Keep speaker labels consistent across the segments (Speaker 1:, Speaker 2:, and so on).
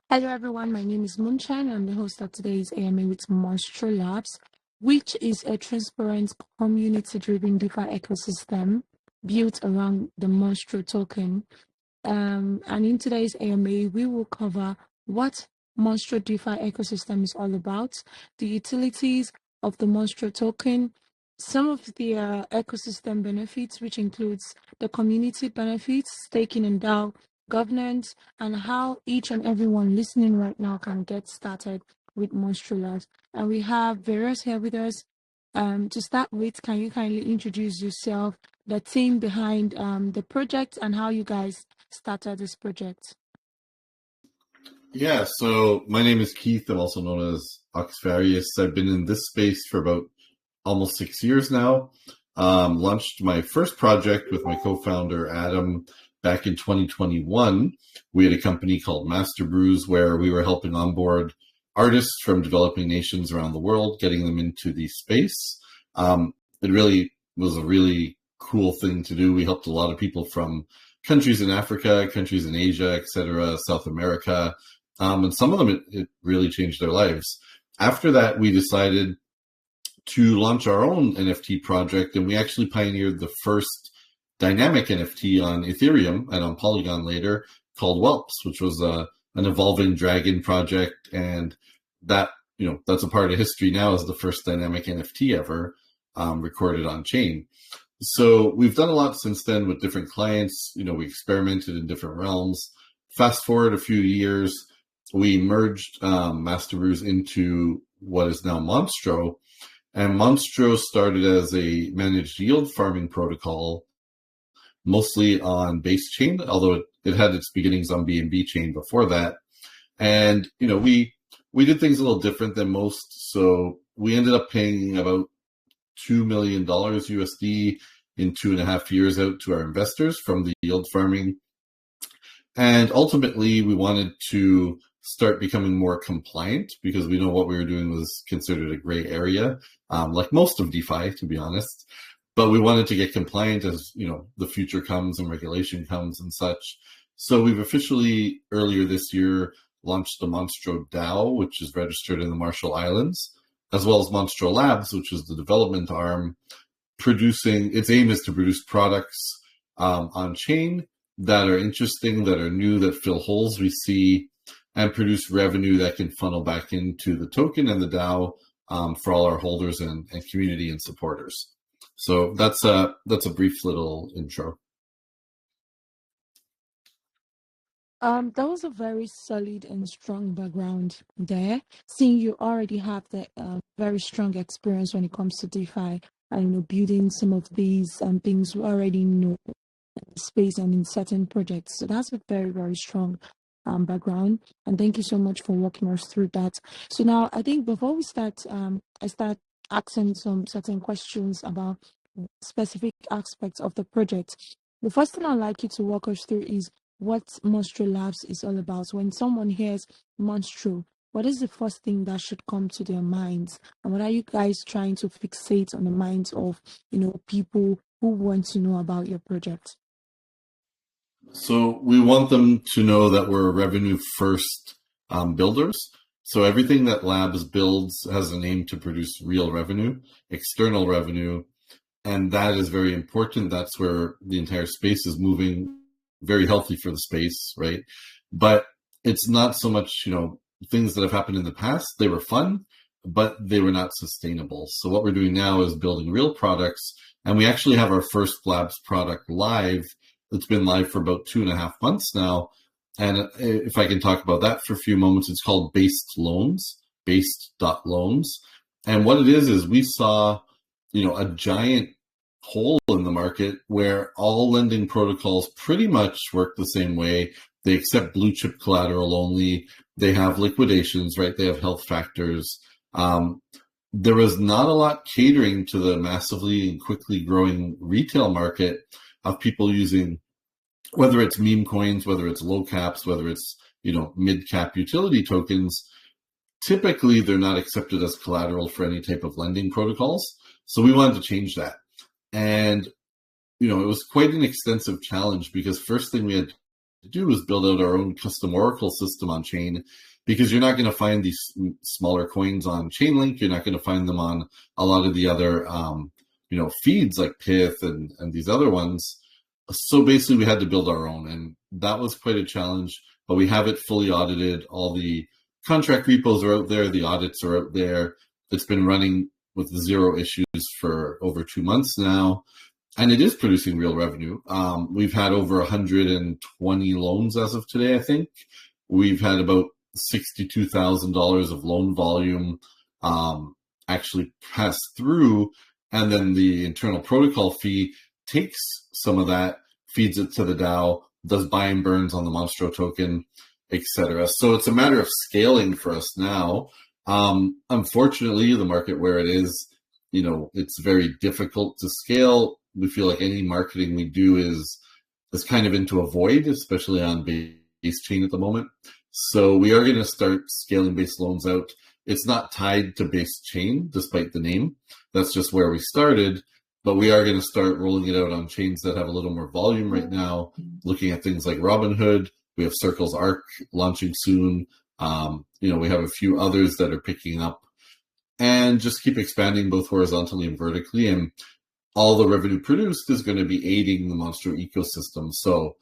Speaker 1: Hello, everyone. My name is Moonshine. I'm the host of today's AMA with Monstro Labs, which is a transparent, community-driven DeFi ecosystem built around the Monstro token. And in today's AMA, we will cover what Monstro DeFi ecosystem is all about, the utilities of the Monstro token, some of the ecosystem benefits, which includes the community benefits, staking and DAO governance, and how each and everyone listening right now can get started with Monstro Labs. And we have Various here with us. To start with, can you kindly introduce yourself, the team behind the project, and how you guys started this project?
Speaker 2: Yeah, so my name is Keith. I'm also known as OxVarius. I've been in this space for about almost 6 years now. Launched my first project with my co-founder Adam back in 2021. We had a company called Master Brews where we were helping onboard artists from developing nations around the world, getting them into the space. It really was a really cool thing to do. We helped a lot of people from countries in Africa, countries in Asia, etc., South America. And some of them, it really changed their lives. After that, we decided to launch our own NFT project, and we actually pioneered the first dynamic NFT on Ethereum and on Polygon later, called Whelps, which was an evolving dragon project, and that that's a part of history now as the first dynamic NFT ever recorded on chain. So we've done a lot since then with different clients. We experimented in different realms. Fast forward a few years, we merged Master Brews into what is now Monstro. And Monstro started as a managed yield farming protocol, mostly on base chain, although it had its beginnings on BNB chain before that. And, we did things a little different than most. So we ended up paying about $2 million USD in 2.5 years out to our investors from the yield farming. And ultimately, we wanted to start becoming more compliant because we know what we were doing was considered a gray area, like most of DeFi, to be honest. But we wanted to get compliant as, the future comes and regulation comes and such. So we've officially, earlier this year, launched the Monstro DAO, which is registered in the Marshall Islands, as well as Monstro Labs, which is the development arm, its aim is to produce products on chain that are interesting, that are new, that fill holes we see, and produce revenue that can funnel back into the token and the DAO for all our holders and community and supporters. So that's a brief little intro.
Speaker 1: That was a very solid and strong background there. Seeing you already have the very strong experience when it comes to DeFi and building some of these things you already know in space and in certain projects. So that's a very, very strong background. And thank you so much for walking us through that. So now I think before we start, I start asking some certain questions about specific aspects of the project. The first thing I'd like you to walk us through is what Monstro Labs is all about. So when someone hears Monstro, what is the first thing that should come to their minds? And what are you guys trying to fixate on the minds of, people who want to know about your project?
Speaker 2: So we want them to know that we're revenue first builders. So everything that Labs builds has an aim to produce real revenue, external revenue, and that is very important. That's where the entire space is moving, very healthy for the space, right? But it's not so much, things that have happened in the past. They were fun, but they were not sustainable. So what we're doing now is building real products, and we actually have our first Labs product live. It's been live for about 2.5 months now. And if I can talk about that for a few moments, it's called Based Loans, based.loans. And what it is we saw, a giant hole in the market where all lending protocols pretty much work the same way. They accept blue chip collateral only. They have liquidations, right? They have health factors. There was not a lot catering to the massively and quickly growing retail market of people using, whether it's meme coins, whether it's low caps, whether it's, mid cap utility tokens. Typically, they're not accepted as collateral for any type of lending protocols. So we wanted to change that. And, it was quite an extensive challenge because first thing we had to do is build out our own custom Oracle system on chain, because you're not going to find these smaller coins on Chainlink. You're not going to find them on a lot of the other, feeds like Pith and these other ones. So basically we had to build our own, and that was quite a challenge, but we have it fully audited. All the contract repos are out there. The audits are out there. It's been running with zero issues for over 2 months now, and it is producing real revenue. We've had over 120 loans as of today, I think. We've had about $62,000 of loan volume actually pass through, and then the internal protocol fee takes some of that, feeds it to the DAO, does buy and burns on the Monstro token, etc. So it's a matter of scaling for us now. Unfortunately, the market where it is, it's very difficult to scale. We feel like any marketing we do is kind of into a void, especially on base chain at the moment. So we are going to start scaling base loans out. It's not tied to base chain, despite the name. That's just where we started. But we are going to start rolling it out on chains that have a little more volume right now, looking at things like Robinhood. We have Circle's Arc launching soon. We have a few others that are picking up, and just keep expanding both horizontally and vertically. And all the revenue produced is going to be aiding the Monstro ecosystem. So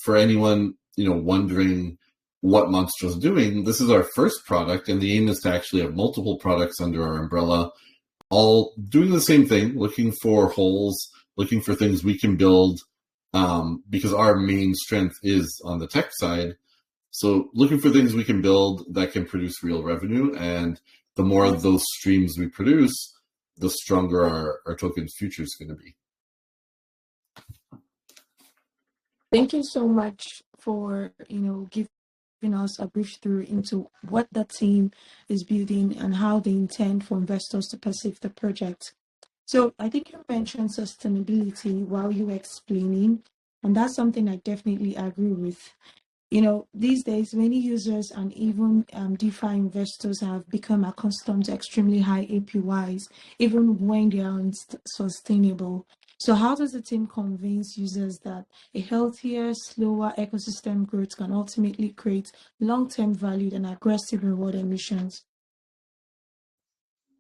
Speaker 2: for anyone, wondering what Monstro's doing, this is our first product, and the aim is to actually have multiple products under our umbrella, all doing the same thing, looking for holes, looking for things we can build, because our main strength is on the tech side. So looking for things we can build that can produce real revenue, and the more of those streams we produce, the stronger our token's future is going to be.
Speaker 1: Thank you so much for, giving us a brief through into what the team is building and how they intend for investors to perceive the project. So I think you mentioned sustainability while you were explaining, and that's something I definitely agree with. These days, many users and even DeFi investors have become accustomed to extremely high APYs, even when they are unsustainable. So how does the team convince users that a healthier, slower ecosystem growth can ultimately create long-term value and aggressive reward emissions?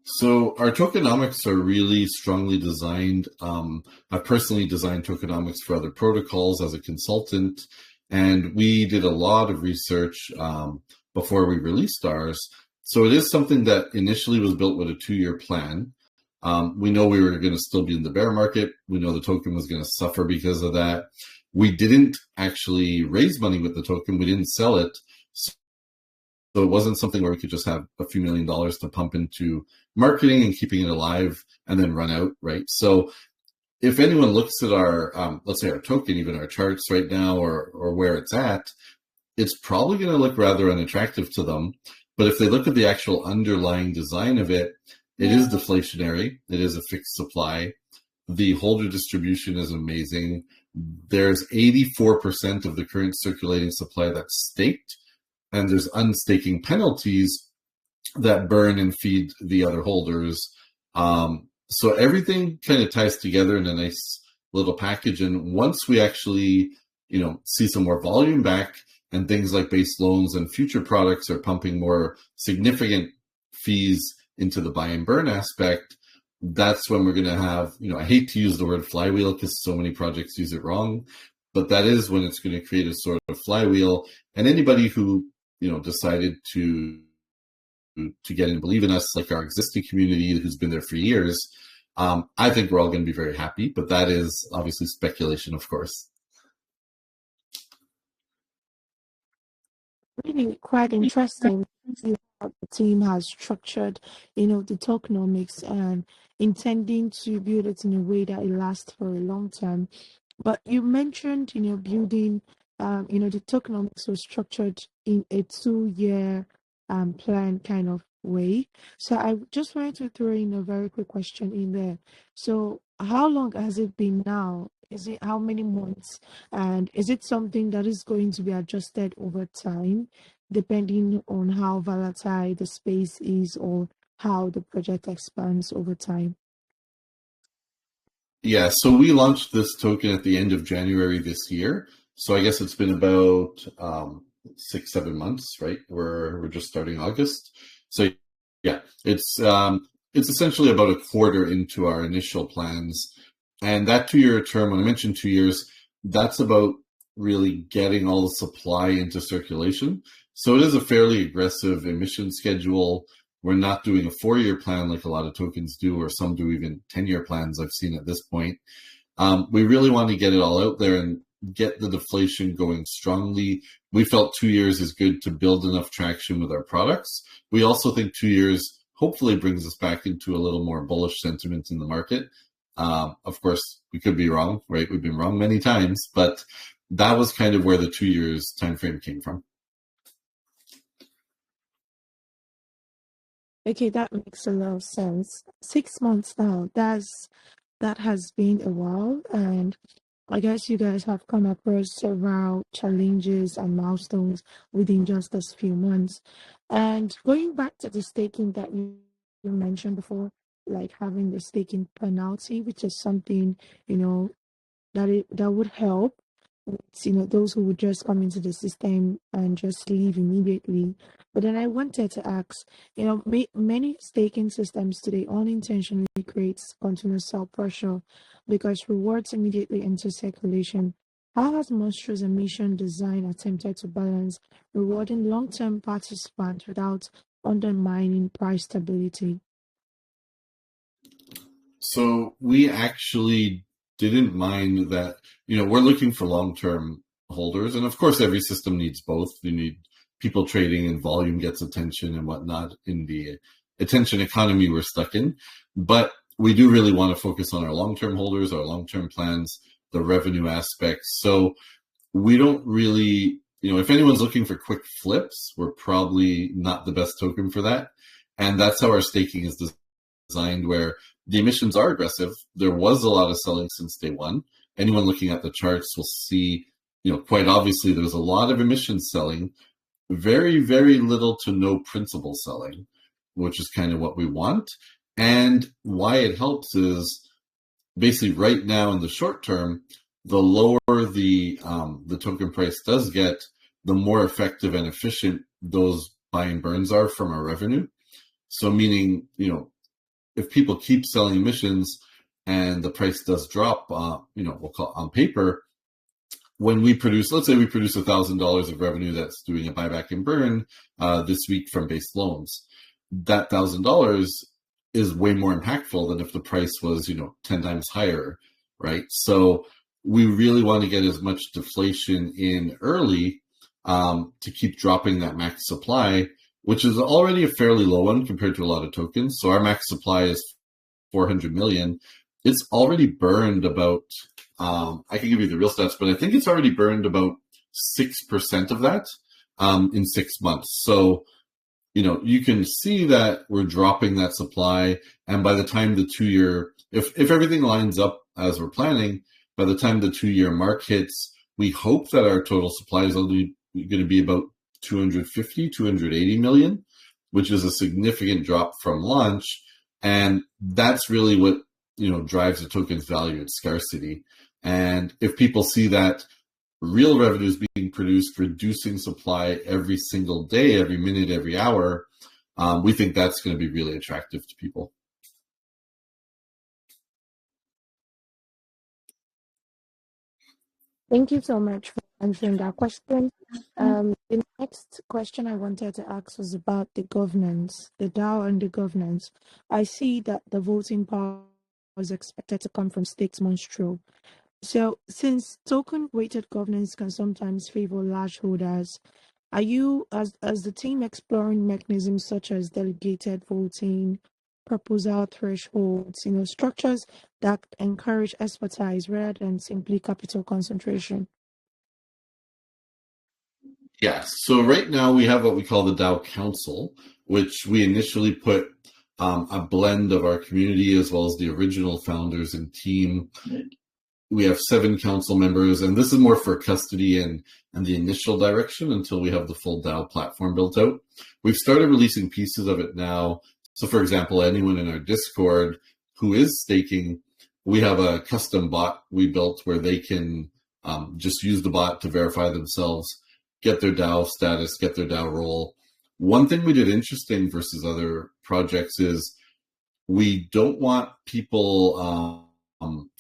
Speaker 2: So our tokenomics are really strongly designed. I've personally designed tokenomics for other protocols as a consultant, and we did a lot of research before we released ours. So it is something that initially was built with a 2-year plan. We know we were going to still be in the bear market. We know the token was going to suffer because of that. We didn't actually raise money with the token. We didn't sell it. So it wasn't something where we could just have a few $1 million to pump into marketing and keeping it alive and then run out, right? So if anyone looks at our, let's say our token, even our charts right now, or where it's at, it's probably going to look rather unattractive to them. But if they look at the actual underlying design of it, it is deflationary. It is a fixed supply. The holder distribution is amazing. There's 84% of the current circulating supply that's staked, and there's unstaking penalties that burn and feed the other holders. So everything kind of ties together in a nice little package. And once we actually, see some more volume back, and things like base loans and future products are pumping more significant fees into the buy and burn aspect, that's when we're going to have, I hate to use the word flywheel because so many projects use it wrong, but that is when it's going to create a sort of flywheel. And anybody who, decided to get in and believe in us, like our existing community who's been there for years, I think we're all going to be very happy, but that is obviously speculation, of course.
Speaker 1: Really quite interesting to see how the team has structured, the tokenomics and intending to build it in a way that it lasts for a long time. But you mentioned, building, the tokenomics was structured in a 2-year plan kind of way. So I just wanted to throw in a very quick question in there. So how long has it been now? Is it how many months? And is it something that is going to be adjusted over time, depending on how volatile the space is or how the project expands over time?
Speaker 2: Yeah, so we launched this token at the end of January this year. So I guess it's been about 6-7 months, right? We're just starting August. So yeah, it's essentially about a quarter into our initial plans. And that 2-year term, when I mentioned 2 years, that's about really getting all the supply into circulation. So it is a fairly aggressive emission schedule. We're not doing a 4-year plan like a lot of tokens do, or some do even 10-year plans I've seen at this point. We really want to get it all out there and get the deflation going strongly. We felt 2 years is good to build enough traction with our products. We also think 2 years hopefully brings us back into a little more bullish sentiment in the market. Of course, we could be wrong, right? We've been wrong many times, but that was kind of where the 2 years timeframe came from.
Speaker 1: Okay, that makes a lot of sense. 6 months now, that has been a while, and I guess you guys have come across several challenges and milestones within just this few months. And going back to the staking that you mentioned before, like having the staking penalty, which is something, you know, that would help with, those who would just come into the system and just leave immediately. But then I wanted to ask, many staking systems today unintentionally creates continuous sell pressure because rewards immediately enter circulation. How has Monstro's emission design attempted to balance rewarding long-term participants without undermining price stability?
Speaker 2: So we actually didn't mind that, we're looking for long-term holders. And of course, every system needs both. You need people trading and volume gets attention and whatnot in the attention economy we're stuck in. But we do really want to focus on our long-term holders, our long-term plans, the revenue aspects. So we don't really, if anyone's looking for quick flips, we're probably not the best token for that. And that's how our staking is designed, where the emissions are aggressive. There was a lot of selling since day one. Anyone looking at the charts will see, quite obviously there's a lot of emissions selling, very, very little to no principal selling, which is kind of what we want. And why it helps is basically right now in the short term, the lower the token price does get, the more effective and efficient those buy and burns are from our revenue. So meaning, if people keep selling emissions and the price does drop, we'll call on paper, when we produce, let's say we produce $1,000 of revenue that's doing a buyback and burn this week from base loans, that $1,000 is way more impactful than if the price was, 10 times higher, right? So we really want to get as much deflation in early to keep dropping that max supply, which is already a fairly low one compared to a lot of tokens. So our max supply is 400 million. It's already burned about, I can give you the real stats, but I think it's already burned about 6% of that in 6 months. So, you can see that we're dropping that supply. And by the time the 2-year, if everything lines up as we're planning, by the time the 2-year mark hits, we hope that our total supply is only going to be about 250, 280 million, which is a significant drop from launch. And that's really what, drives the token's value, its scarcity. And if people see that real revenue is being produced, reducing supply every single day, every minute, every hour, we think that's going to be really attractive to people.
Speaker 1: Thank you so much for answering that question. The next question I wanted to ask was about the governance, the DAO and the governance. I see that the voting power was expected to come from stakes Monstro. So, since token-weighted governance can sometimes favor large holders, are you, as the team, exploring mechanisms such as delegated voting, proposal thresholds, structures that encourage expertise rather than simply capital concentration?
Speaker 2: Yeah. So right now we have what we call the DAO Council, which we initially put a blend of our community as well as the original founders and team. We have 7 council members, and this is more for custody and the initial direction until we have the full DAO platform built out. We've started releasing pieces of it now. So for example, anyone in our Discord who is staking, we have a custom bot we built where they can just use the bot to verify themselves, get their DAO status, get their DAO role. One thing we did interesting versus other projects is we don't want people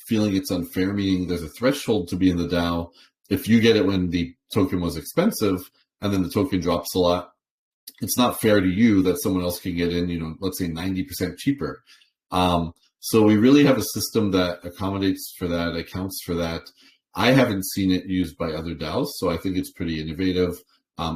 Speaker 2: feeling it's unfair, meaning there's a threshold to be in the DAO. If you get it when the token was expensive and then the token drops a lot, it's not fair to you that someone else can get in, let's say 90% cheaper. So we really have a system that accommodates for that, accounts for that. I haven't seen it used by other DAOs, so I think it's pretty innovative.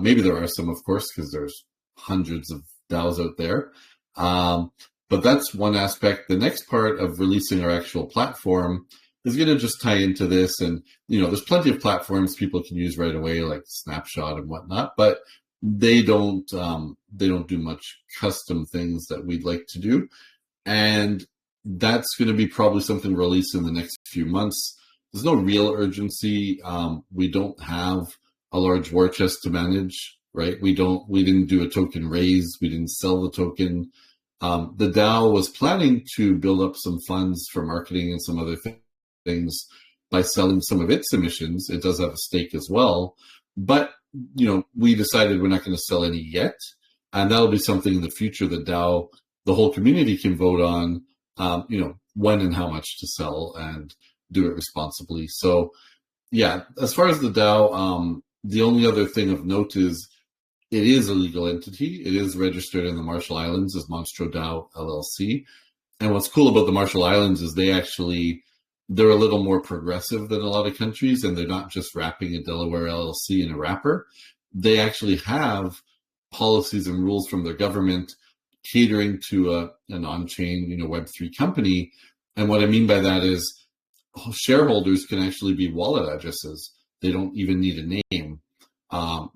Speaker 2: Maybe there are some, of course, because there's hundreds of DAOs out there. But that's one aspect. The next part of releasing our actual platform is going to just tie into this. And, there's plenty of platforms people can use right away, like Snapshot and whatnot, but they don't do much custom things that we'd like to do. And that's going to be probably something released in the next few months. There's no real urgency. We don't have a large war chest to manage, right? We didn't do a token raise. We didn't sell the token. The DAO was planning to build up some funds for marketing and some other things by selling some of its emissions. It does have a stake as well. But, we decided we're not going to sell any yet. And that'll be something in the future the DAO, the whole community can vote on, when and how much to sell and do it responsibly. So, yeah, as far as the DAO, the only other thing of note is it is a legal entity. It is registered in the Marshall Islands as Monstro DAO LLC. And what's cool about the Marshall Islands is they're a little more progressive than a lot of countries, and they're not just wrapping a Delaware LLC in a wrapper. They actually have policies and rules from their government catering to an on-chain, Web3 company. And what I mean by that is shareholders can actually be wallet addresses. They don't even need a name.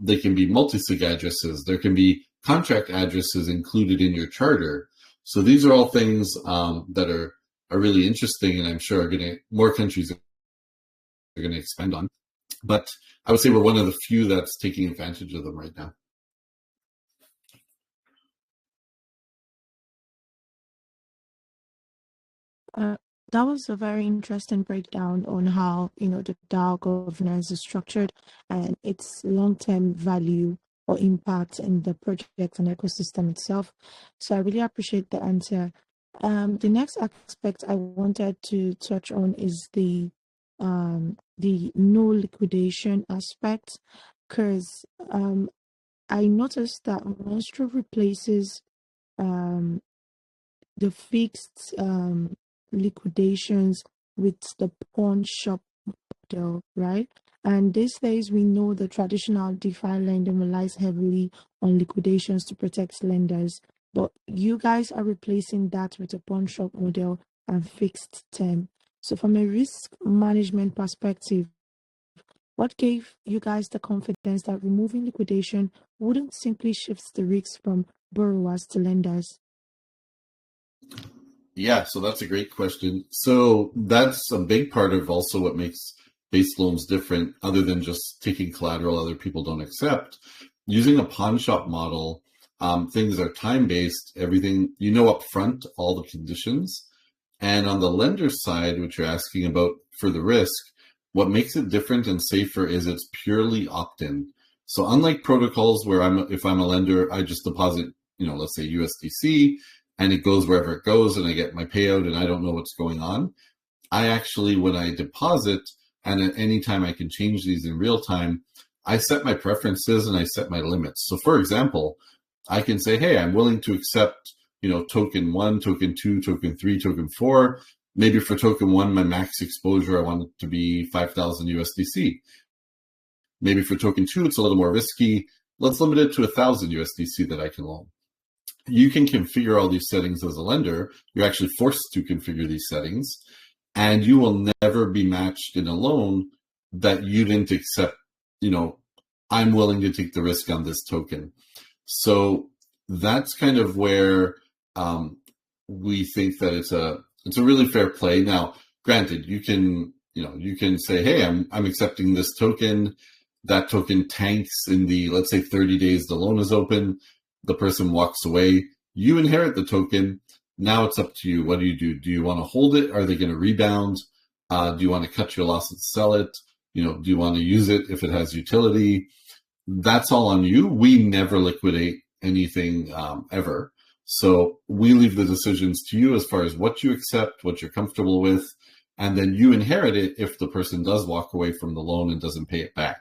Speaker 2: They can be multi-sig addresses. There can be contract addresses included in your charter. So these are all things that are really interesting, and I'm sure more countries are going to expand on. But I would say we're one of the few that's taking advantage of them right now.
Speaker 1: That was a very interesting breakdown on how, the DAO governance is structured and its long-term value or impact in the project and ecosystem itself. So I really appreciate the answer. The next aspect I wanted to touch on is the no liquidation aspect, because I noticed that Monstro replaces the fixed liquidations with the pawn shop model, right? And these days we know the traditional DeFi lending relies heavily on liquidations to protect lenders, but you guys are replacing that with a pawn shop model and fixed term. So from a risk management perspective, what gave you guys the confidence that removing liquidation wouldn't simply shift the risks from borrowers to lenders?
Speaker 2: Yeah, so that's a great question. So that's a big part of also what makes base loans different, other than just taking collateral other people don't accept. Using a pawn shop model, things are time-based, everything, up front, all the conditions. And on the lender side, which you're asking about for the risk, what makes it different and safer is it's purely opt-in. So unlike protocols where if I'm a lender, I just deposit, let's say USDC, and it goes wherever it goes and I get my payout and I don't know what's going on. I actually, when I deposit, and at any time I can change these in real time, I set my preferences and I set my limits. So for example, I can say, hey, I'm willing to accept, token 1, token 2, token 3, token 4. Maybe for token 1, my max exposure, I want it to be 5,000 USDC. Maybe for token 2, it's a little more risky. Let's limit it to 1,000 USDC that I can loan. You can configure all these settings as a lender. You're actually forced to configure these settings, and you will never be matched in a loan that you didn't accept, I'm willing to take the risk on this token. So that's kind of where we think that it's a really fair play. Now, granted, you can say, hey, I'm accepting this token. That token tanks in the, let's say 30 days the loan is open. The person walks away, you inherit the token. Now it's up to you. What do you do? Do you want to hold it? Are they going to rebound? Do you want to cut your loss and sell it? do you want to use it if it has utility? That's all on you. We never liquidate anything ever. So we leave the decisions to you as far as what you accept, what you're comfortable with, and then you inherit it if the person does walk away from the loan and doesn't pay it back.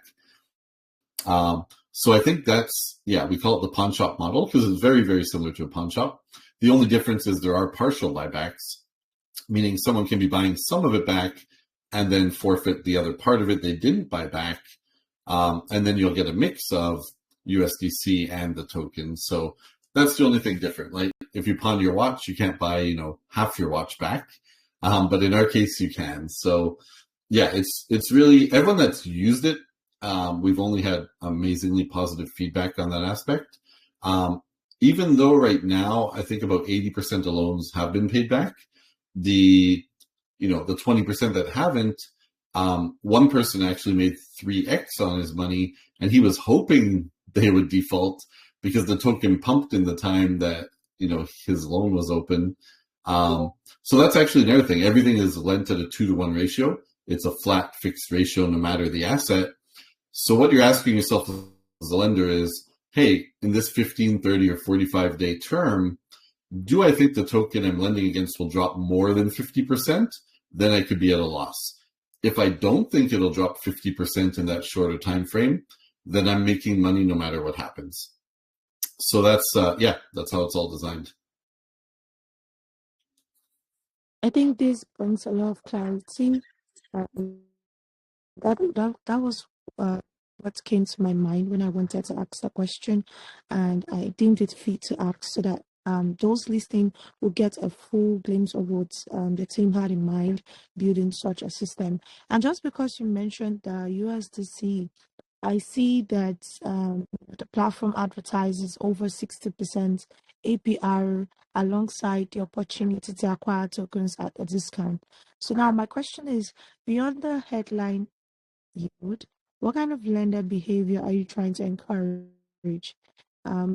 Speaker 2: So I think that's, we call it the pawn shop model because it's very, very similar to a pawn shop. The only difference is there are partial buybacks, meaning someone can be buying some of it back and then forfeit the other part of it they didn't buy back. And then you'll get a mix of USDC and the token. So that's the only thing different. Like if you pawn your watch, you can't buy, half your watch back. But in our case, you can. So it's really everyone that's used it. We've only had amazingly positive feedback on that aspect. Even though right now, I think about 80% of loans have been paid back, the 20% that haven't, one person actually made 3x on his money, and he was hoping they would default because the token pumped in the time that, his loan was open. So that's actually another thing. Everything is lent at a 2-to-1 ratio. It's a flat fixed ratio no matter the asset. So what you're asking yourself as a lender is, hey, in this 15, 30, or 45-day term, do I think the token I'm lending against will drop more than 50%? Then I could be at a loss. If I don't think it'll drop 50% in that shorter time frame, then I'm making money no matter what happens. So that's how it's all designed.
Speaker 1: I think this brings a lot of clarity. That was what came to my mind when I wanted to ask the question, and I deemed it fit to ask so that those listening will get a full glimpse of what the team had in mind building such a system. And just because you mentioned the USDC, I see that the platform advertises over 60% APR alongside the opportunity to acquire tokens at a discount. So now my question is, beyond the headline yield, what kind of lender behavior are you trying to encourage?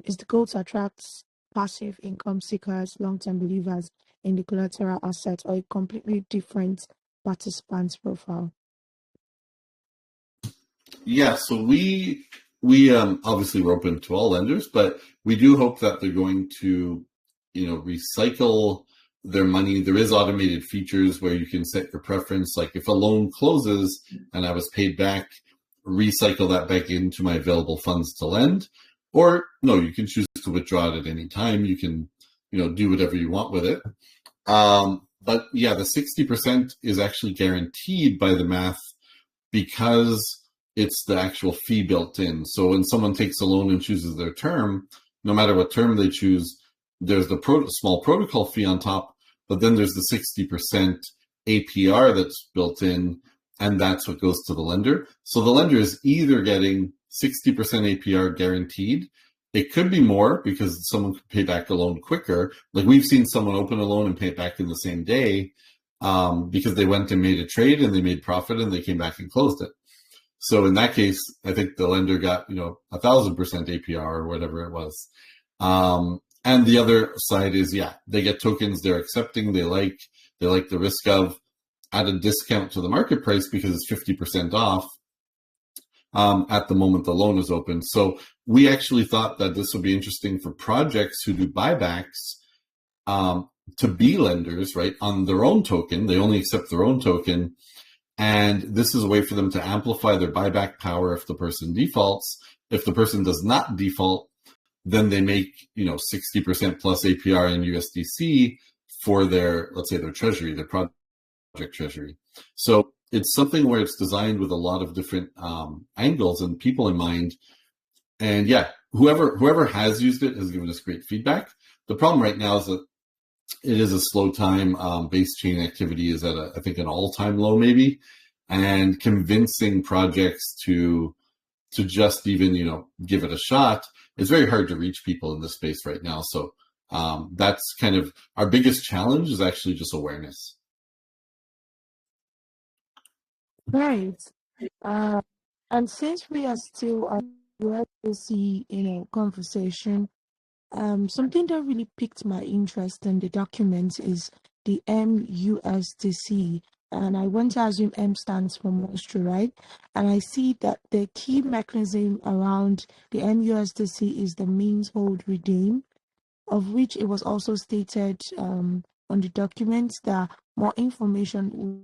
Speaker 1: Is the goal to attract passive income seekers, long-term believers in the collateral asset, or a completely different participants profile?
Speaker 2: Yeah, so we obviously we're open to all lenders, but we do hope that they're going to, recycle their money. There is automated features where you can set your preference. Like if a loan closes and I was paid back, recycle that back into my available funds to lend. Or no, you can choose to withdraw it at any time. You can, do whatever you want with it. But yeah, the 60% is actually guaranteed by the math because it's the actual fee built in. So when someone takes a loan and chooses their term, no matter what term they choose, there's the small protocol fee on top, but then there's the 60% APR that's built in, and that's what goes to the lender. So the lender is either getting 60% APR guaranteed. It could be more because someone could pay back a loan quicker. Like we've seen someone open a loan and pay it back in the same day because they went and made a trade and they made profit and they came back and closed it. So in that case, I think the lender got, 1,000% APR or whatever it was. And the other side is, they get tokens they're accepting, they like the risk of at a discount to the market price because it's 50% off at the moment the loan is open. So we actually thought that this would be interesting for projects who do buybacks to be lenders, right, on their own token. They only accept their own token. And this is a way for them to amplify their buyback power if the person defaults. If the person does not default, then they make, 60% plus APR in USDC for their, let's say their treasury, their project treasury. So it's something where it's designed with a lot of different angles and people in mind. And whoever has used it has given us great feedback. The problem right now is that it is a slow time. Base chain activity is at I think an all-time low maybe, and convincing projects to just even give it a shot. It's very hard to reach people in this space right now. So that's kind of our biggest challenge is actually just awareness.
Speaker 1: Right. And since we are still at USDC, conversation, something that really piqued my interest in the document is the MUSDC, and I want to assume M stands for Monstro, right? And I see that the key mechanism around the MUSDC is the means hold redeem, of which it was also stated on the documents that more information will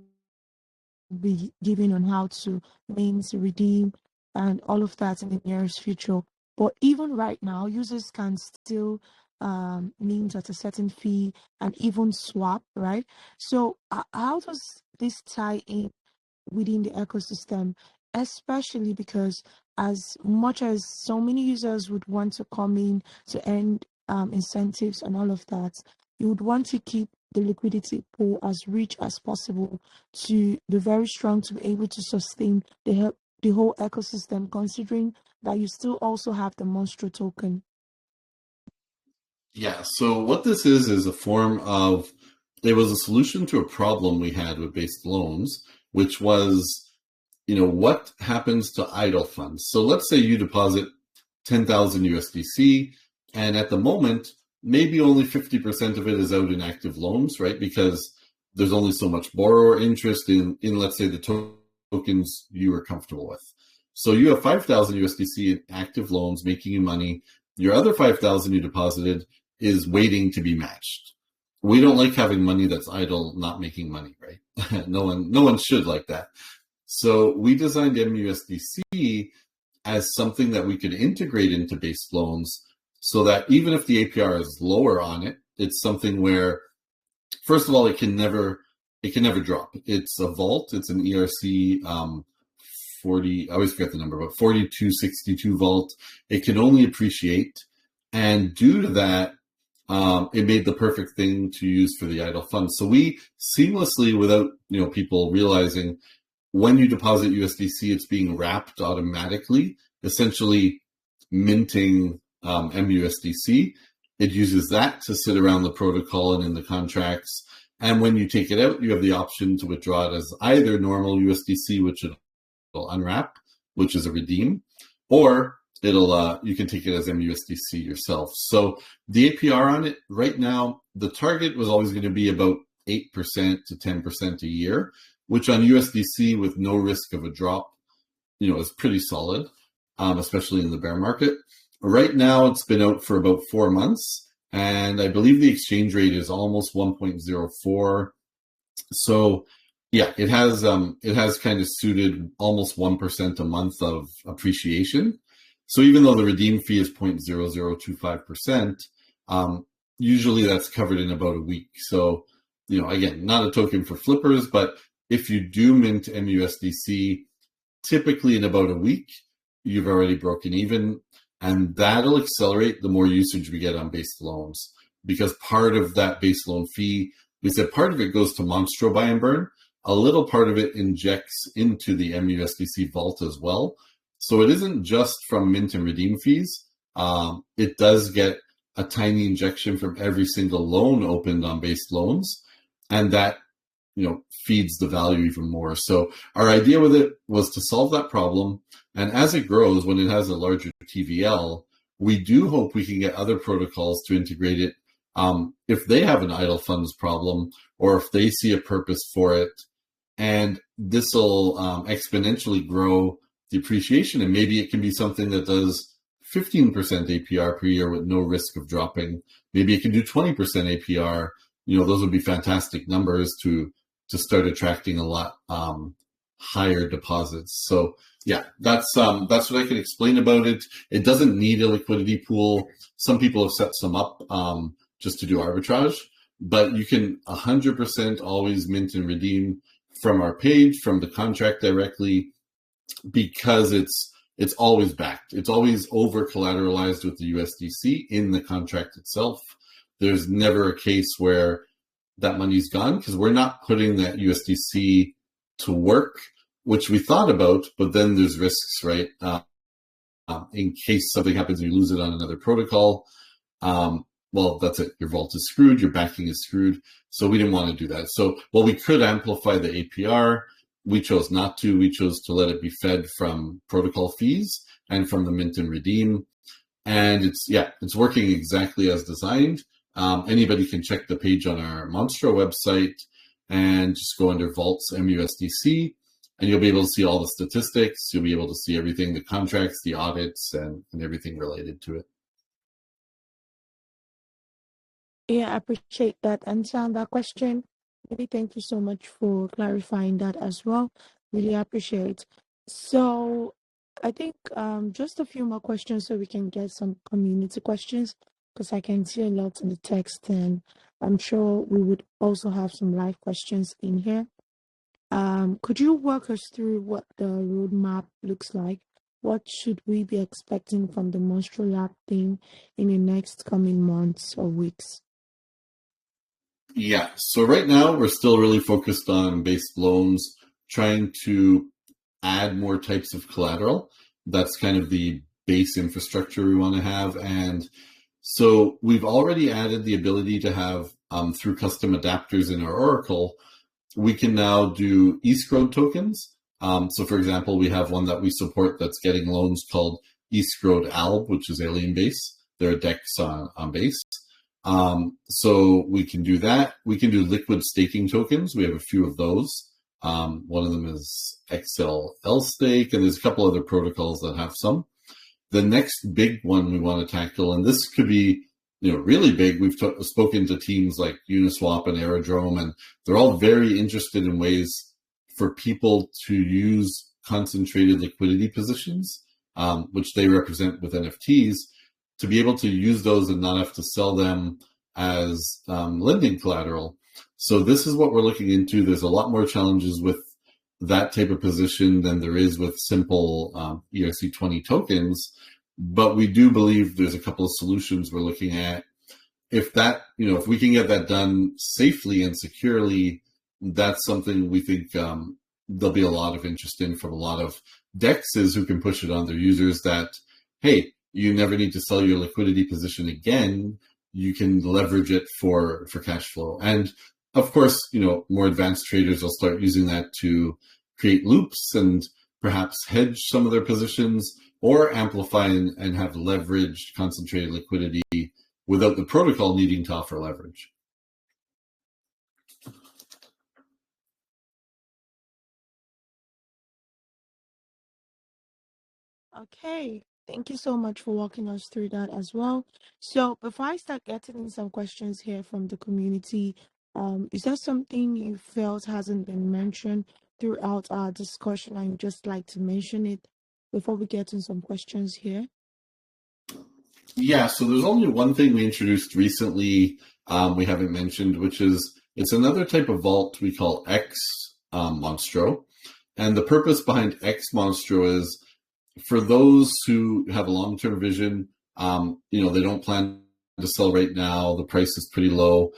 Speaker 1: be given on how to means redeem and all of that in the nearest future. But even right now, users can still mint at a certain fee and even swap, right? So how does this tie in within the ecosystem, especially because as much as so many users would want to come in to earn incentives and all of that, you would want to keep the liquidity pool as rich as possible to be very strong to be able to sustain the whole ecosystem, considering that you still also have the Monstro token.
Speaker 2: Yeah, so what this is a form of, it was a solution to a problem we had with based loans, which was, what happens to idle funds? So let's say you deposit 10,000 USDC, and at the moment, maybe only 50% of it is out in active loans, right? Because there's only so much borrower interest in let's say, the tokens you are comfortable with. So you have 5,000 USDC in active loans making you money. Your other 5,000 you deposited is waiting to be matched. We don't like having money that's idle, not making money, right? No one should like that. So we designed MUSDC as something that we could integrate into based loans so that even if the APR is lower on it, it's something where, first of all, it can never drop. It's a vault. It's an ERC 40, I always forget the number, but 4262 vault. It can only appreciate. And due to that, it made the perfect thing to use for the idle fund. So we seamlessly, without people realizing, when you deposit USDC, it's being wrapped automatically, essentially minting MUSDC. It uses that to sit around the protocol and in the contracts. And when you take it out, you have the option to withdraw it as either normal USDC, which it'll unwrap, which is a redeem, or you can take it as MUSDC yourself. So the APR on it right now, the target was always going to be about 8% to 10% a year, which on USDC with no risk of a drop, is pretty solid, especially in the bear market. Right now, it's been out for about 4 months, and I believe the exchange rate is almost 1.04. So yeah, it has kind of suited almost 1% a month of appreciation. So even though the redeem fee is 0.0025%, usually that's covered in about a week. So, again, not a token for flippers, but if you do mint MUSDC, typically in about a week, you've already broken even. And that'll accelerate the more usage we get on base loans, because part of that base loan fee, we said part of it goes to Monstro buy and burn. A little part of it injects into the MUSDC vault as well. So it isn't just from mint and redeem fees. It does get a tiny injection from every single loan opened on based loans. And that, feeds the value even more. So our idea with it was to solve that problem. And as it grows, when it has a larger TVL, we do hope we can get other protocols to integrate it if they have an idle funds problem or if they see a purpose for it. And this will exponentially grow the appreciation. And maybe it can be something that does 15% APR per year with no risk of dropping. Maybe it can do 20% APR. Those would be fantastic numbers to start attracting a lot higher deposits. So yeah, that's what I can explain about it. It doesn't need a liquidity pool. Some people have set some up just to do arbitrage, but you can 100% always mint and redeem from our page, from the contract directly, because it's always backed. It's always over collateralized with the USDC in the contract itself. There's never a case where that money's gone, because we're not putting that USDC to work, which we thought about, but then there's risks, right? In case something happens and you lose it on another protocol, well, that's it. Your vault is screwed, your backing is screwed. So we didn't want to do that. So while we could amplify the APR, we chose not to. We chose to let it be fed from protocol fees and from the mint and redeem. And it's working exactly as designed. Anybody can check the page on our Monstro website. and just go under vaults MUSDC, and you'll be able to see all the statistics. You'll be able to see everything, the contracts, the audits, and everything related to it.
Speaker 1: Yeah, I appreciate that answer on that question. Really, thank you so much for clarifying that as well. Really appreciate. So, I think just a few more questions so we can get some community questions because I can see a lot in the text, and I'm sure we would also have some live questions in here. Could you walk us through what the roadmap looks like? What should we be expecting from the Monstro Lab team in the next coming months or weeks?
Speaker 2: Yeah, so right now we're still really focused on base loans, trying to add more types of collateral. That's kind of the base infrastructure we want to have. And so we've already added the ability to have, through custom adapters in our Oracle, we can now do escrowed tokens. So for example, we have one that we support that's getting loans called escrowed ALB, which is Alien Base. They're a DEX on base. So we can do that. We can do liquid staking tokens. We have a few of those. One of them is XLL stake, and there's a couple other protocols that have some. The next big one we want to tackle, and this could be, really big. We've spoken to teams like Uniswap and Aerodrome, and they're all very interested in ways for people to use concentrated liquidity positions, which they represent with NFTs, to be able to use those and not have to sell them as lending collateral. So this is what we're looking into. There's a lot more challenges with that type of position than there is with simple ERC20 tokens. But we do believe there's a couple of solutions we're looking at. If that, if we can get that done safely and securely, that's something we think there'll be a lot of interest in from a lot of DEXs who can push it on their users that, hey, you never need to sell your liquidity position again. You can leverage it for cash flow. And of course, more advanced traders will start using that to create loops and perhaps hedge some of their positions or amplify and have leveraged concentrated liquidity without the protocol needing to offer leverage.
Speaker 1: Okay, thank you so much for walking us through that as well. So before I start getting some questions here from the community, is there something you felt hasn't been mentioned throughout our discussion and you'd just like to mention it before we get in some questions here?
Speaker 2: Yeah, so there's only one thing we introduced recently we haven't mentioned, which is it's another type of vault we call X Monstro. And the purpose behind X Monstro is for those who have a long-term vision, they don't plan to sell right now. The price is pretty low.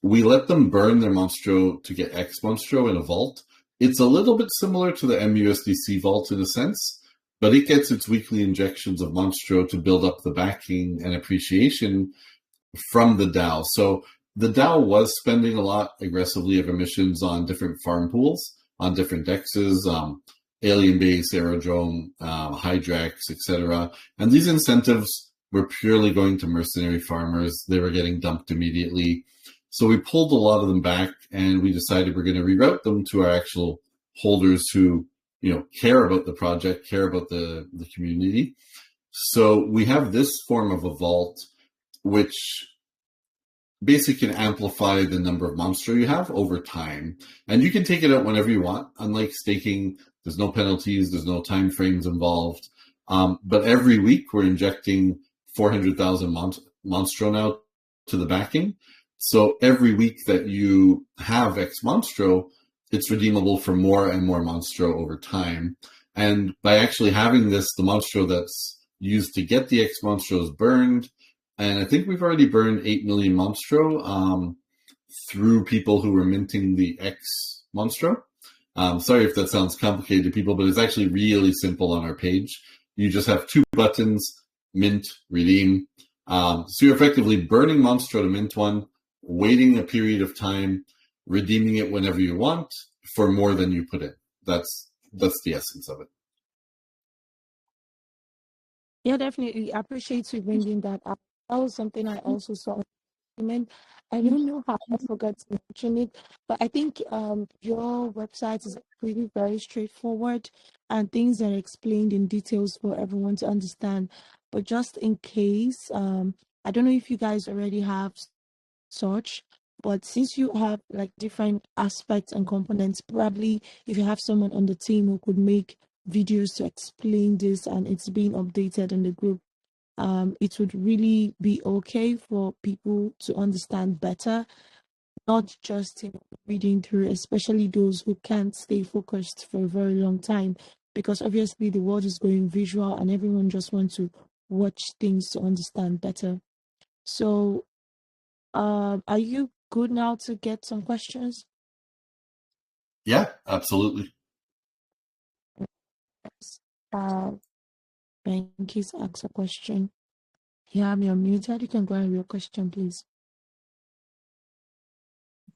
Speaker 2: We let them burn their Monstro to get X Monstro in a vault. It's a little bit similar to the MUSDC vault in a sense, but it gets its weekly injections of Monstro to build up the backing and appreciation from the DAO. So the DAO was spending a lot aggressively of emissions on different farm pools, on different DEXs, Alien Base, Aerodrome, Hydrax, etc. And these incentives were purely going to mercenary farmers. They were getting dumped immediately. So we pulled a lot of them back and we decided we're going to reroute them to our actual holders who, care about the project, care about the community. So we have this form of a vault, which basically can amplify the number of Monstro you have over time. And you can take it out whenever you want. Unlike staking, there's no penalties, there's no time frames involved. But every week we're injecting 400,000 Monstro now to the backing. So every week that you have X Monstro, it's redeemable for more and more Monstro over time. And by actually having this, the Monstro that's used to get the X Monstro is burned. And I think we've already burned 8 million Monstro through people who were minting the X Monstro. Sorry if that sounds complicated to people, but it's actually really simple on our page. You just have 2 buttons, mint, redeem. So you're effectively burning Monstro to mint one, waiting a period of time, redeeming it whenever you want for more than you put in. That's the essence of it.
Speaker 1: Yeah, definitely. I appreciate you bringing that up. That was something I also saw mean, I don't know how I forgot to mention it, but I think your website is really very straightforward and things are explained in details for everyone to understand. But just in case, I don't know if you guys already have such, but since you have like different aspects and components, probably if you have someone on the team who could make videos to explain this and it's being updated in the group, it would really be okay for people to understand better, not just reading through, especially those who can't stay focused for a very long time, because obviously the world is going visual and everyone just wants to watch things to understand better. So, are you good now to get some questions?
Speaker 2: Yeah, absolutely.
Speaker 1: Uh, Banky's ask a question. Yeah, I'm muted. You can go ahead with your question, please.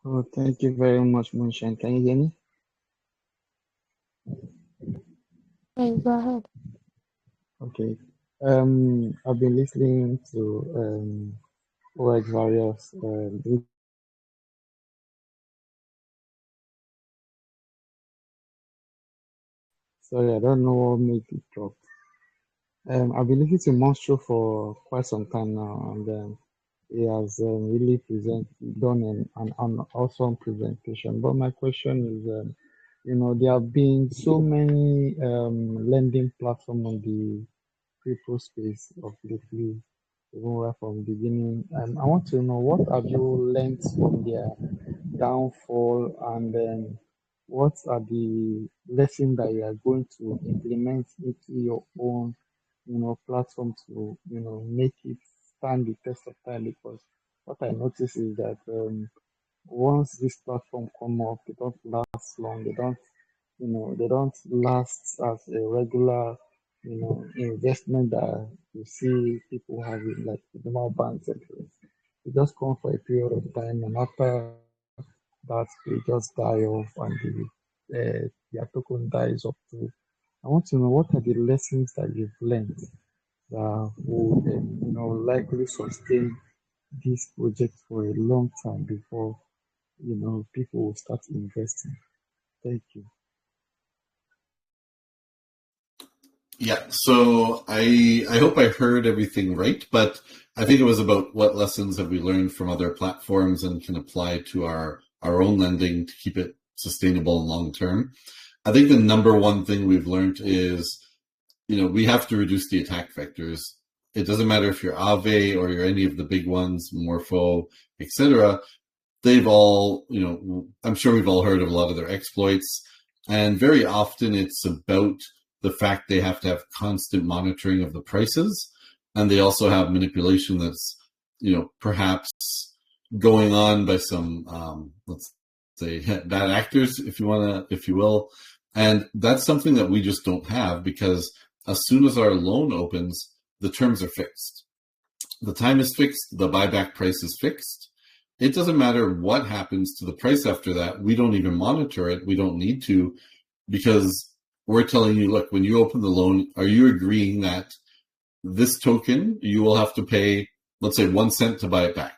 Speaker 3: Oh, thank you very much, Moonshine. Can you hear me?
Speaker 1: Hey, go ahead.
Speaker 3: Okay. I've been listening to OxVarius. Sorry, I don't know what made it drop. I've been listening to Monstro for quite some time now, and he has really done an awesome presentation. But my question is, there have been so many lending platforms on the crypto space of lately, even right from the beginning. I want to know, what have you learned from their downfall, and then what are the lessons that you are going to implement into your own, platform to, make it stand the test of time? Because what I notice is that once this platform come up, they don't last long. They don't last as a regular, investment that you see people having like the normal banks and things. They just come for a period of time, and after that, they just die off, and their token dies up too. I want to know, what are the lessons that you've learned that would, likely sustain this project for a long time before, people will start investing. Thank you.
Speaker 2: Yeah, so I hope I heard everything right, but I think it was about what lessons have we learned from other platforms and can apply to our own lending to keep it sustainable and long term. I think the number one thing we've learned is, we have to reduce the attack vectors. It doesn't matter if you're Aave or you're any of the big ones, Morpho, etc. They've all, I'm sure we've all heard of a lot of their exploits, and very often it's about the fact they have to have constant monitoring of the prices, and they also have manipulation that's, perhaps going on by some, let's say, bad actors, if you will. And that's something that we just don't have, because as soon as our loan opens, the terms are fixed. The time is fixed. The buyback price is fixed. It doesn't matter what happens to the price after that. We don't even monitor it. We don't need to, because we're telling you, look, when you open the loan, are you agreeing that this token, you will have to pay, let's say, 1 cent to buy it back?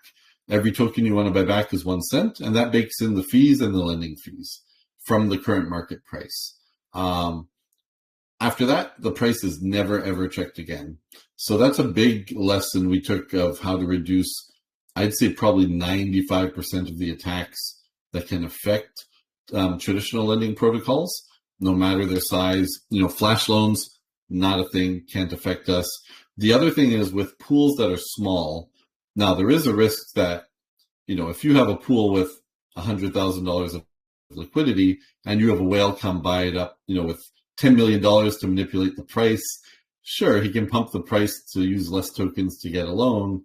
Speaker 2: Every token you want to buy back is 1 cent, and that bakes in the fees and the lending fees from the current market price. After that, the price is never, ever checked again. So that's a big lesson we took of how to reduce, I'd say probably 95% of the attacks that can affect traditional lending protocols, no matter their size. Flash loans, not a thing, can't affect us. The other thing is, with pools that are small, now there is a risk that, if you have a pool with $100,000 of liquidity and you have a whale come buy it up, with $10 million to manipulate the price, sure, he can pump the price to use less tokens to get a loan,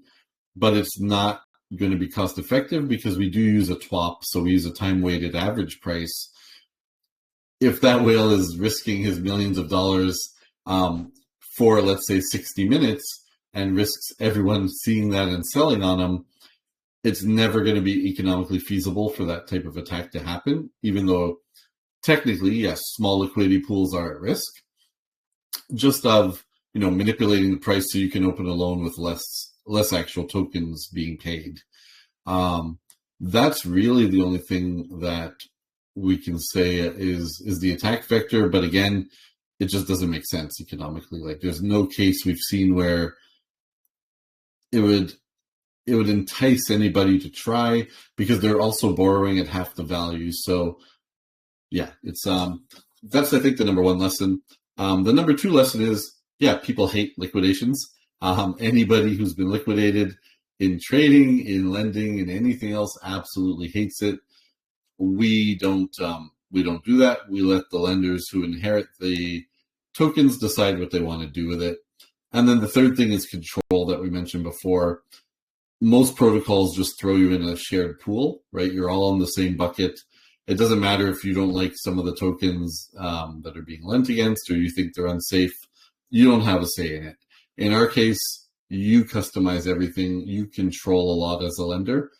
Speaker 2: but it's not going to be cost effective, because we do use a TWAP, so we use a time-weighted average price. If that whale is risking his millions of dollars for, let's say, 60 minutes and risks everyone seeing that and selling on him, it's never going to be economically feasible for that type of attack to happen, even though technically, yes, small liquidity pools are at risk, just of, manipulating the price so you can open a loan with less actual tokens being paid. That's really the only thing that we can say is the attack vector. But again, it just doesn't make sense economically. Like there's no case we've seen where it would entice anybody to try, because they're also borrowing at half the value. So yeah, it's that's I think the number one lesson. The number two lesson is, yeah, people hate liquidations. Anybody who's been liquidated in trading, in lending, and anything else absolutely hates it. We don't do that. We let the lenders who inherit the tokens decide what they want to do with it. And then the third thing is control that we mentioned before. Most protocols just throw you in a shared pool, right? You're all in the same bucket. It doesn't matter if you don't like some of the tokens that are being lent against, or you think they're unsafe. You don't have a say in it. In our case, you customize everything. You control a lot as a lender.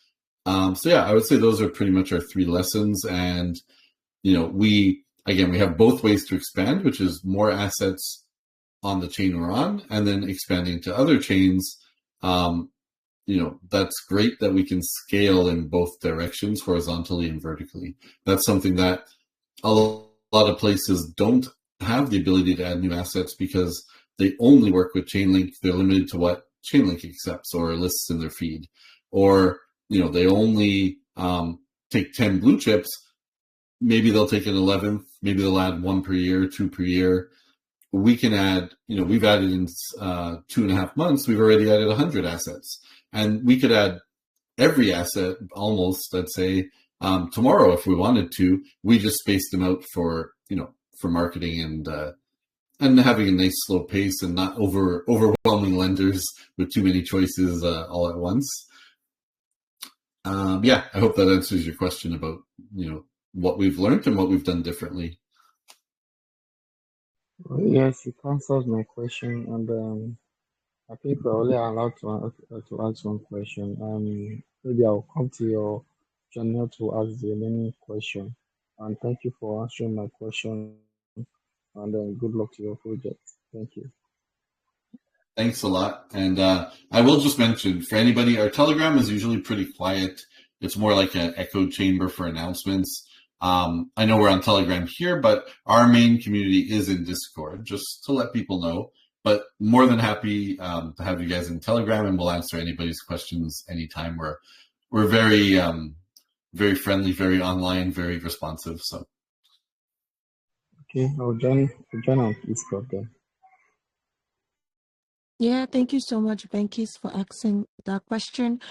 Speaker 2: So yeah, I would say those are pretty much our three lessons. And, we have both ways to expand, which is more assets on the chain we're on, and then expanding to other chains. That's great that we can scale in both directions, horizontally and vertically. That's something that a lot of places don't have the ability to add new assets, because they only work with Chainlink. They're limited to what Chainlink accepts or lists in their feed. Or, they only take 10 blue chips. Maybe they'll take an 11th. Maybe they'll add 1 per year, 2 per year. We can add, we've added in 2.5 months, we've already added 100 assets. And we could add every asset almost, I'd say, tomorrow if we wanted to. We just spaced them out for marketing and having a nice slow pace, and not overwhelming lenders with too many choices all at once. I hope that answers your question about, what we've learned and what we've done differently.
Speaker 3: Yes, it answers my question, and I think we're only allowed to ask one question. Maybe I'll come to your channel to ask the remaining question. And thank you for answering my question, and good luck to your project. Thank you.
Speaker 2: Thanks a lot. And I will just mention, for anybody, our Telegram is usually pretty quiet. It's more like an echo chamber for announcements. I know we're on Telegram here, but our main community is in Discord, just to let people know. But more than happy to have you guys in Telegram, and we'll answer anybody's questions anytime. We're very very friendly, very online, very responsive. So
Speaker 3: Okay, I'll join on Discord then.
Speaker 1: Yeah, thank you so much, Benkis, for asking that question.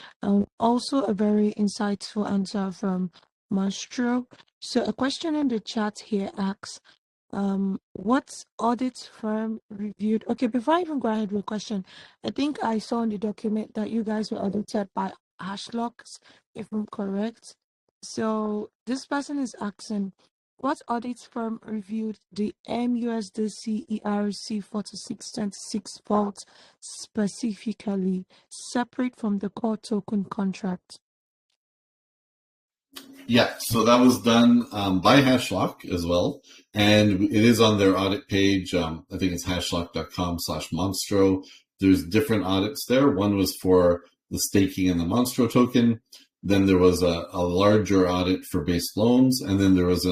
Speaker 1: Also, a very insightful answer from Monstro. So, a question in the chat here asks, what audit firm reviewed? Okay, before I even go ahead with the question, I think I saw in the document that you guys were audited by Hashlocks, if I'm correct. So, this person is asking, what audit firm reviewed the MUSDC ERC 4626 vault specifically, separate from the core token contract?
Speaker 2: yeah, so that was done by Hashlock as well, and it is on their audit page. I think it's hashlock.com/Monstro. There's different audits there. One was for the staking and the Monstro token. Then there was a larger audit for base loans, and then there was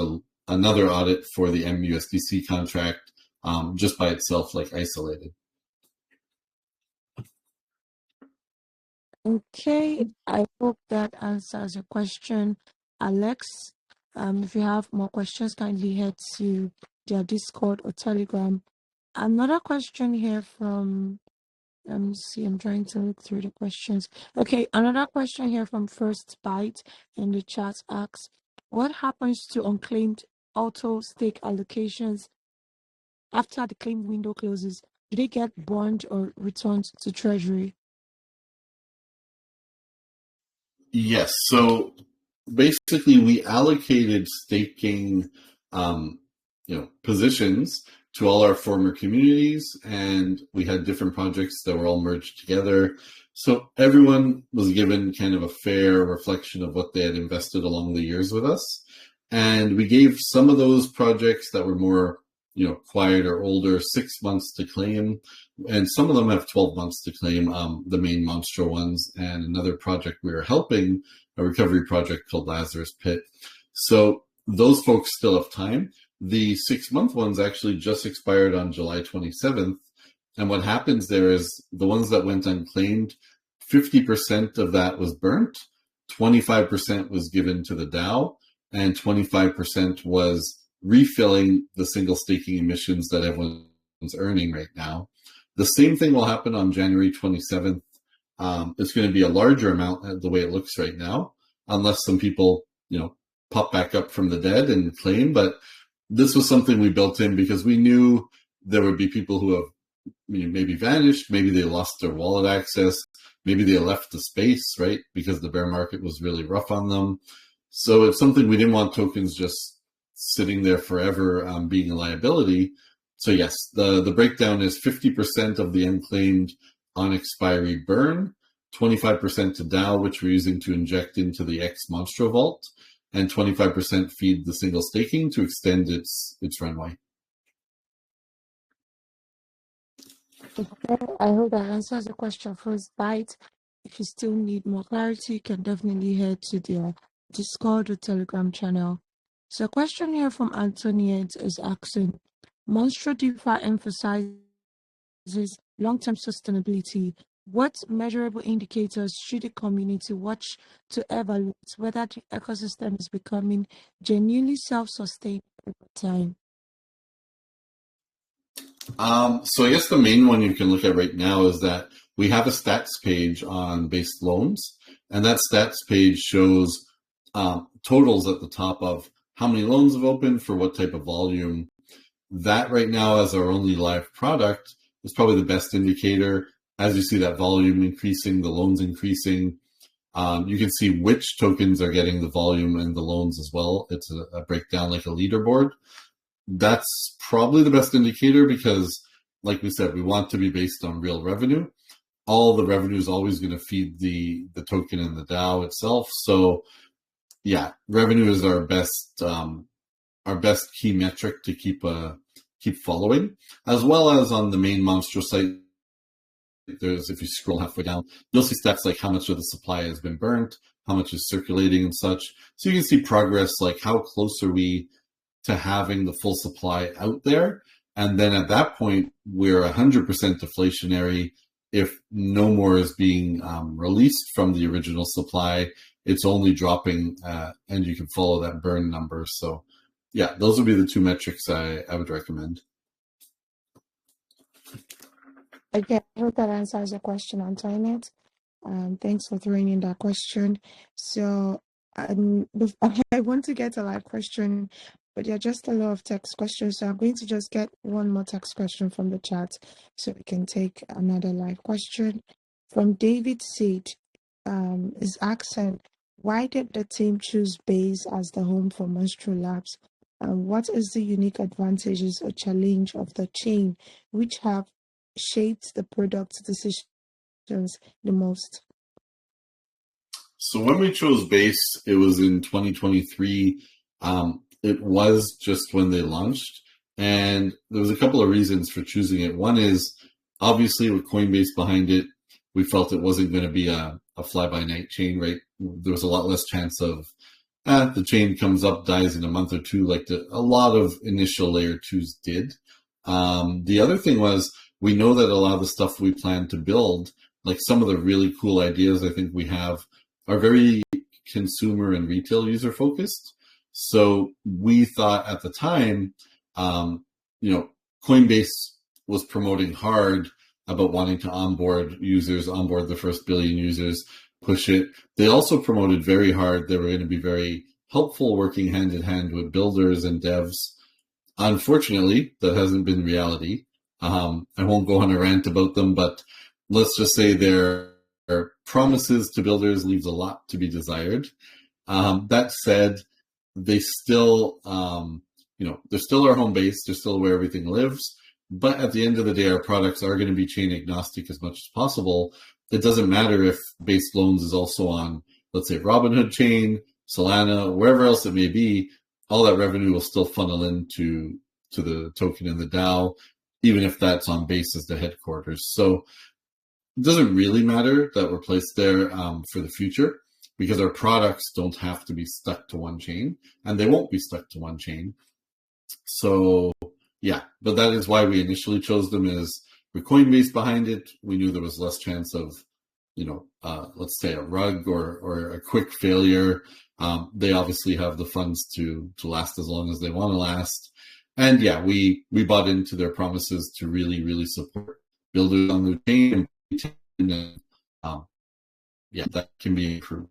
Speaker 2: another audit for the MUSDC contract, just by itself, like isolated.
Speaker 1: Okay, I hope that answers your question, Alex. If you have more questions, kindly head to their Discord or Telegram. Another question here from, let me see, I'm trying to look through the questions. Okay, another question here from First Byte in the chat asks, what happens to unclaimed auto stake allocations after the claim window closes? Do they get burned or returned to Treasury?
Speaker 2: Yes. So basically, we allocated staking, positions to all our former communities, and we had different projects that were all merged together. So everyone was given kind of a fair reflection of what they had invested along the years with us. And we gave some of those projects that were more quiet or older, 6 months to claim, and some of them have 12 months to claim, the main Monstro ones, and another project we are helping, a recovery project called Lazarus Pit. So those folks still have time. The 6-month ones actually just expired on July 27th. And what happens there is the ones that went unclaimed, 50% of that was burnt, 25% was given to the DAO, and 25% was refilling the single staking emissions that everyone's earning right now. The same thing will happen on January 27th. It's going to be a larger amount the way it looks right now, unless some people, pop back up from the dead and claim. But this was something we built in because we knew there would be people who have maybe vanished, maybe they lost their wallet access, maybe they left the space, right? Because the bear market was really rough on them. So it's something we didn't want tokens just sitting there forever, being a liability. So yes, the breakdown is 50% of the unclaimed on expiry burn, 25% to DAO, which we're using to inject into the X Monstro vault, and 25% feed the single staking to extend its runway.
Speaker 1: Okay, I hope that answers the question first bite. If you still need more clarity, you can definitely head to their Discord or Telegram channel. So a question here from Antoniette is asking, Monstro DeFi emphasizes long-term sustainability. What measurable indicators should the community watch to evaluate whether the ecosystem is becoming genuinely self-sustained over time?
Speaker 2: So I guess the main one you can look at right now is that we have a stats page on based loans, and that stats page shows totals at the top of how many loans have opened for what type of volume. That right now, as our only live product, is probably the best indicator. As you see that volume increasing, the loans increasing, you can see which tokens are getting the volume and the loans as well. It's a breakdown like a leaderboard. That's probably the best indicator because, like we said, we want to be based on real revenue. All the revenue is always going to feed the token and the DAO itself. So yeah, revenue is our best key metric to keep following, as well as on the main Monstro site. If you scroll halfway down, you'll see stats like how much of the supply has been burnt, how much is circulating and such. So you can see progress, like how close are we to having the full supply out there. And then at that point, we're 100% deflationary. If no more is being released from the original supply, it's only dropping, and you can follow that burn number. So yeah, those would be the two metrics I would recommend.
Speaker 1: Again, I hope that answers your question, Antoinette. Thanks for throwing in that question. So I want to get a live question, but there are just a lot of text questions. So I'm going to just get one more text question from the chat so we can take another live question. From David Seed, is asking, why did the team choose Base as the home for Monstro Labs? What is the unique advantages or challenge of the chain which have shaped the product decisions the most?
Speaker 2: So when we chose Base, it was in 2023. It was just when they launched, and there was a couple of reasons for choosing it. One is obviously with Coinbase behind it, we felt it wasn't going to be a fly-by-night chain, right? There was a lot less chance of the chain comes up, dies in a month or two, like a lot of initial layer twos did. The other thing was we know that a lot of the stuff we plan to build, like some of the really cool ideas I think we have, are very consumer and retail user focused. So we thought at the time, Coinbase was promoting hard about wanting to onboard the first billion users, push it. They also promoted very hard. They were going to be very helpful working hand in hand with builders and devs. Unfortunately, that hasn't been reality. I won't go on a rant about them, but let's just say their promises to builders leaves a lot to be desired. That said, they still, they're still our home base. They're still where everything lives. But at the end of the day, our products are going to be chain agnostic as much as possible. It doesn't matter if Base Loans is also on, let's say, Robinhood chain, Solana, wherever else it may be. All that revenue will still funnel into to the token in the DAO, even if that's on base as the headquarters. So it doesn't really matter that we're placed there for the future, because our products don't have to be stuck to one chain, and they won't be stuck to one chain. So yeah, but that is why we initially chose them, is with Coinbase behind it, we knew there was less chance of, let's say a rug or a quick failure. They obviously have the funds to last as long as they want to last. And yeah, we bought into their promises to really, really support builders on the chain. And yeah, that can be improved.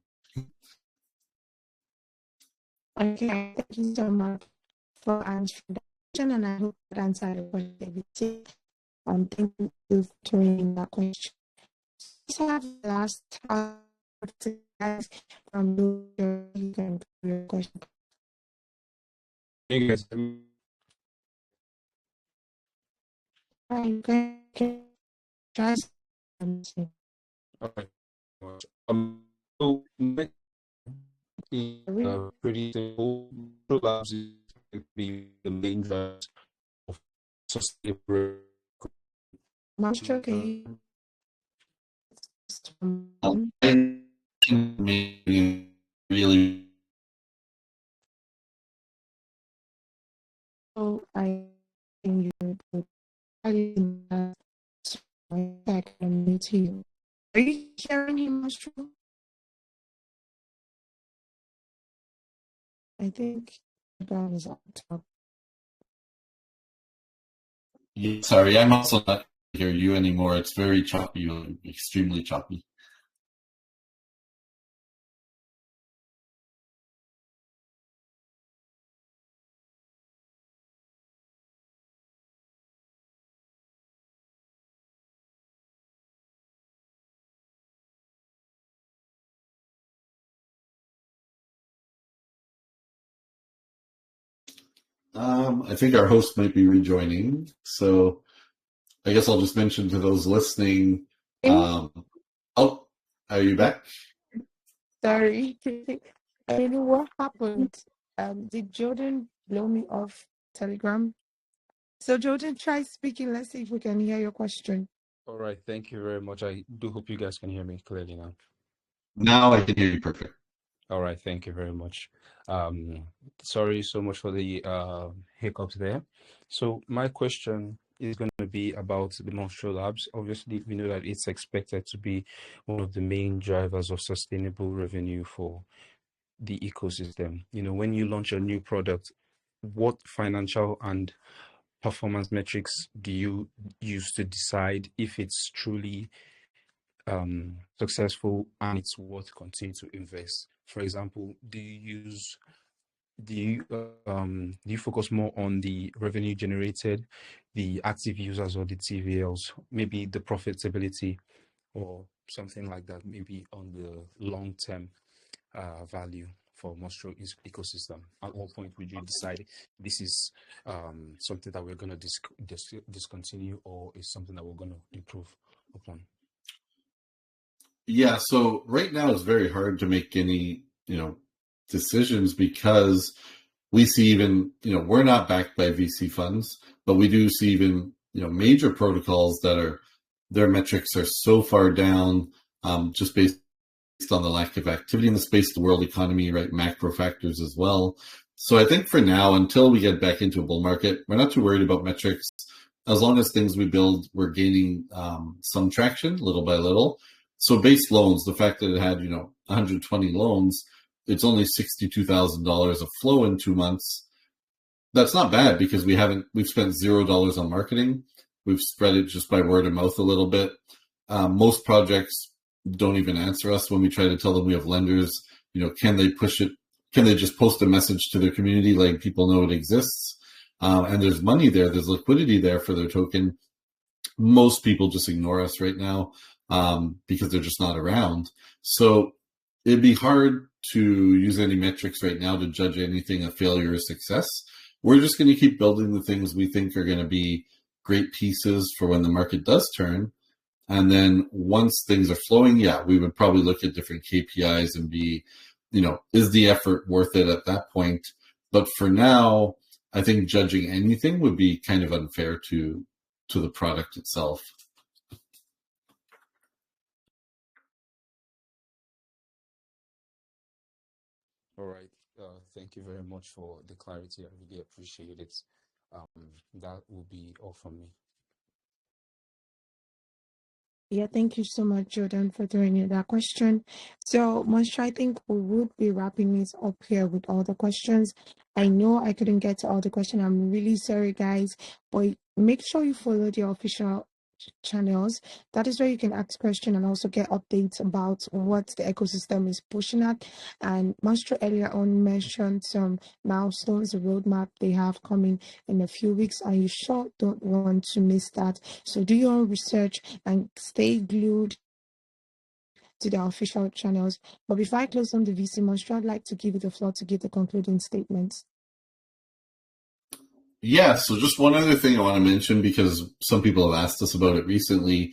Speaker 1: Okay, thank you so much for answering that question, and I hope that answered the question. Thank you for answering that question. So I have the last guys from you can put your question.
Speaker 4: You guys,
Speaker 1: You can try something.
Speaker 4: okay. So pretty simple. Monstro Labs is going to be the main driver of sustainable.
Speaker 1: Monstro, can you
Speaker 2: Really,
Speaker 1: so I think you I can meet you. Are you hearing me, Monstro? I think God is on top.
Speaker 2: sorry, I'm also not hear you anymore. It's very choppy, extremely choppy. I think our host might be rejoining, so I guess I'll just mention to those listening. Oh, are you back?
Speaker 1: Sorry. I don't know what happened. Did Jordan blow me off Telegram? So Jordan, try speaking. Let's see if we can hear your question.
Speaker 4: All right, thank you very much. I do hope you guys can hear me clearly now.
Speaker 2: Now I can hear you perfect.
Speaker 4: All right, thank you very much. Sorry so much for the hiccups there. So my question is going to be about the Monstro Labs. Obviously, we know that it's expected to be one of the main drivers of sustainable revenue for the ecosystem. When you launch a new product, what financial and performance metrics do you use to decide if it's truly successful and it's worth continuing to invest? For example, do you focus more on the revenue generated, the active users, or the TVLs, maybe the profitability or something like that, maybe on the long-term value for Monstro ecosystem? At what point would you decide this is something that we're going to discontinue, or is something that we're going to improve upon?
Speaker 2: Yeah, so right now it's very hard to make any, decisions, because we see even, we're not backed by VC funds, but we do see even, major protocols that their metrics are so far down, just based on the lack of activity in the space, the world economy, right, macro factors as well. So I think for now, until we get back into a bull market, we're not too worried about metrics. As long as things we build, we're gaining some traction little by little. So base loans, the fact that it had, 120 loans, it's only $62,000 of flow in 2 months. That's not bad, because we've spent $0 on marketing. We've spread it just by word of mouth a little bit. Most projects don't even answer us when we try to tell them we have lenders. Can they push it? Can they just post a message to their community letting people know it exists? And there's money there, there's liquidity there for their token. Most people just ignore us right now because they're just not around. So it'd be hard to use any metrics right now to judge anything a failure or success. We're just going to keep building the things we think are going to be great pieces for when the market does turn. And then once things are flowing, yeah, we would probably look at different KPIs and be, is the effort worth it at that point? But for now, I think judging anything would be kind of unfair to the product itself.
Speaker 4: All right. Thank you very much for the clarity. I really appreciate it. That will be all from me.
Speaker 1: Yeah, thank you so much, Jordan, for throwing in that question. So, Monstro, I think we would be wrapping this up here with all the questions. I know I couldn't get to all the questions. I'm really sorry, guys, but make sure you follow the official channels. That is where you can ask questions and also get updates about what the ecosystem is pushing at. And Monstro earlier on mentioned some milestones, the roadmap they have coming in a few weeks, and you sure don't want to miss that. So do your own research and stay glued to the official channels. But before I close on the VC Monstro, I'd like to give you the floor to give the concluding statements.
Speaker 2: Yeah, so just one other thing I want to mention, because some people have asked us about it recently.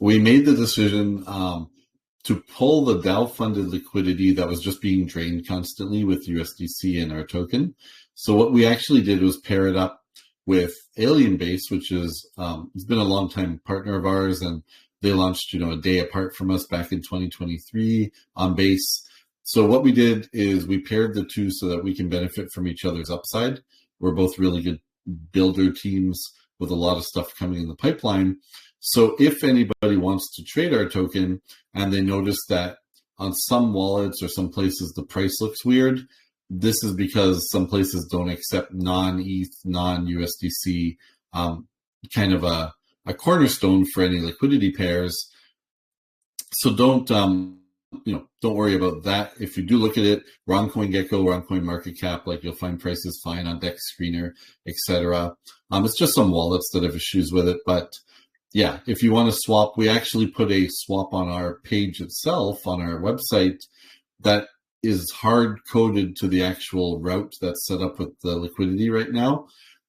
Speaker 2: We made the decision to pull the DAO-funded liquidity that was just being drained constantly with USDC and our token. So what we actually did was pair it up with Alienbase, which is it's been a long time partner of ours, and they launched a day apart from us back in 2023 on Base. So what we did is we paired the two so that we can benefit from each other's upside. We're both really good builder teams with a lot of stuff coming in the pipeline. So if anybody wants to trade our token and they notice that on some wallets or some places the price looks weird, this is because some places don't accept non-ETH, non-USDC, kind of a cornerstone for any liquidity pairs. So don't worry about that. If you do look at it, we're on CoinGecko, we're on CoinMarketCap, like you'll find prices fine on Dex Screener, etc. It's just some wallets that have issues with it. But yeah, if you want to swap, we actually put a swap on our page itself, on our website, that is hard coded to the actual route that's set up with the liquidity right now.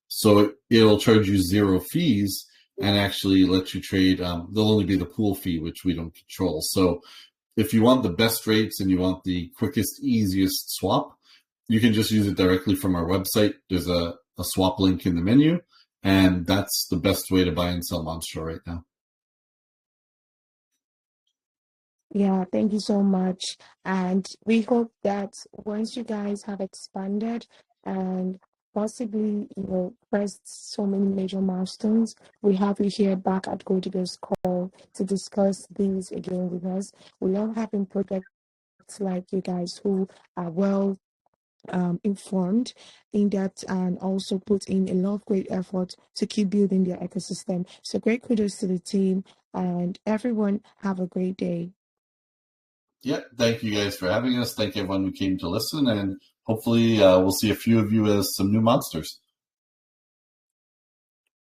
Speaker 2: So it'll charge you 0 fees and actually let you trade. There'll only be the pool fee, which we don't control. So if you want the best rates and you want the quickest, easiest swap, you can just use it directly from our website. There's a swap link in the menu, and that's the best way to buy and sell Monstro right now.
Speaker 1: Yeah, thank you so much. And we hope that once you guys have expanded and possibly, pressed so many major milestones, we have you here back at GoldDiggers call to discuss these again with us. We love having projects like you guys who are well informed, in depth, and also put in a lot of great effort to keep building their ecosystem. So great kudos to the team, and everyone have a great day.
Speaker 2: Yeah, thank you guys for having us. Thank everyone who came to listen, and hopefully we'll see a few of you as some new monsters.